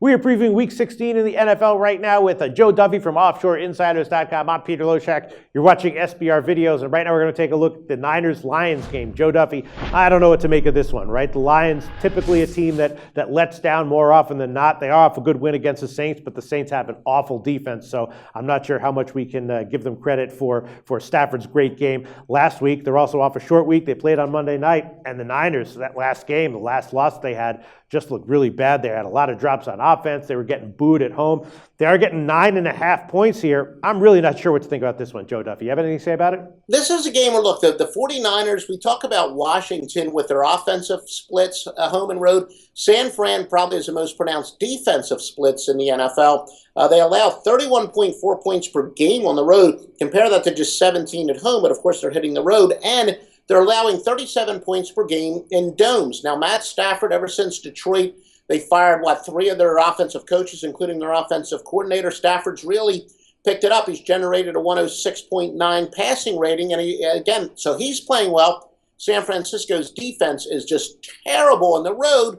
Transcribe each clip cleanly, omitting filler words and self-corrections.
We are previewing Week 16 in the NFL right now with Joe Duffy from OffshoreInsiders.com. I'm Peter Loshak. You're watching SBR videos, and right now we're going to take a look at the Niners-Lions game. Joe Duffy, I don't know what to make of this one, right? The Lions, typically a team that lets down more often than not. They are off a good win against the Saints, but the Saints have an awful defense, so I'm not sure how much we can give them credit for Stafford's great game last week. They're also off a short week. They played on Monday night, and the Niners, that last game, the last loss they had, just looked really bad. They had a lot of drops on offense. They were getting booed at home. They are getting 9.5 points here. I'm really not sure what to think about this one, Joe Duffy. You have anything to say about it? This is a game where, look, the 49ers, we talk about Washington with their offensive splits, home and road. San Fran probably is the most pronounced defensive splits in the NFL. They allow 31.4 points per game on the road. Compare that to just 17 at home, but of course they're hitting the road. And they're allowing 37 points per game in domes. Now, Matt Stafford, ever since Detroit, they fired, three of their offensive coaches, including their offensive coordinator. Stafford's really picked it up. He's generated a 106.9 passing rating. And so he's playing well. San Francisco's defense is just terrible on the road.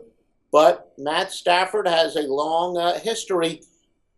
But Matt Stafford has a long history.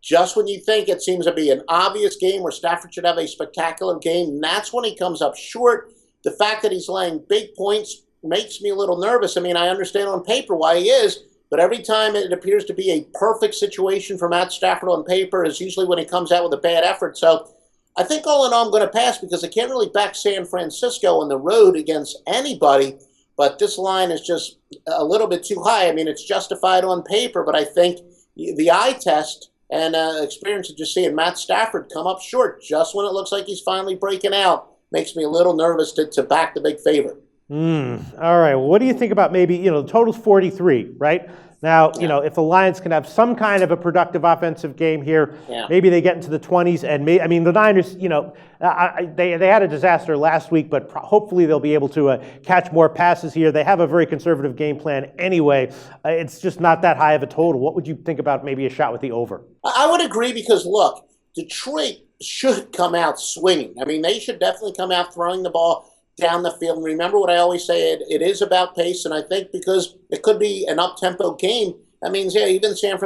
Just when you think it seems to be an obvious game where Stafford should have a spectacular game, that's when he comes up short. The fact that he's laying big points makes me a little nervous. I mean, I understand on paper why he is, but every time it appears to be a perfect situation for Matt Stafford on paper is usually when he comes out with a bad effort. So I think all in all I'm going to pass because I can't really back San Francisco on the road against anybody, but this line is just a little bit too high. I mean, it's justified on paper, but I think the eye test and experience of just seeing Matt Stafford come up short just when it looks like he's finally breaking out makes me a little nervous to back the big favorite. All right. Well, what do you think about maybe, the total's 43, right? Now, if the Lions can have some kind of a productive offensive game here, maybe they get into the 20s. And the Niners, they had a disaster last week, but hopefully they'll be able to catch more passes here. They have a very conservative game plan anyway. It's just not that high of a total. What would you think about maybe a shot with the over? I would agree because, look, Detroit should come out swinging. I mean, they should definitely come out throwing the ball down the field. And remember what I always say, it is about pace. And I think because it could be an up-tempo game, that means, even San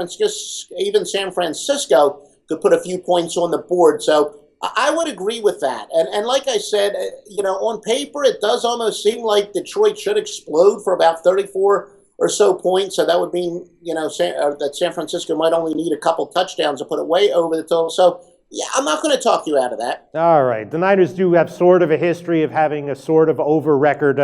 Francisco could put a few points on the board. So I would agree with that. And like I said, on paper, it does almost seem like Detroit should explode for about 34 or so points. So that would mean, that San Francisco might only need a couple touchdowns to put it way over the total. So yeah, I'm not going to talk you out of that. All right. The Niners do have sort of a history of having a sort of over record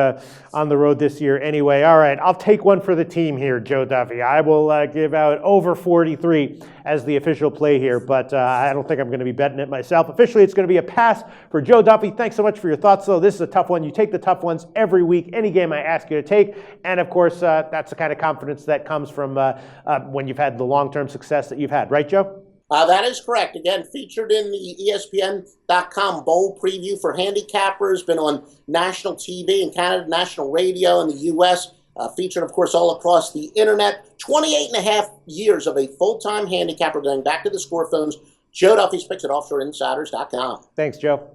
on the road this year anyway. All right. I'll take one for the team here, Joe Duffy. I will give out over 43 as the official play here, but I don't think I'm going to be betting it myself. Officially, it's going to be a pass for Joe Duffy. Thanks so much for your thoughts, though. This is a tough one. You take the tough ones every week, any game I ask you to take. And, of course, that's the kind of confidence that comes from when you've had the long-term success that you've had. Right, Joe? That is correct. Again, featured in the ESPN.com bowl preview for handicappers, been on national TV in Canada, national radio in the U.S., featured, of course, all across the internet. 28.5 years of a full-time handicapper going back to the score phones. Joe Duffy's picks at OffshoreInsiders.com. Thanks, Joe.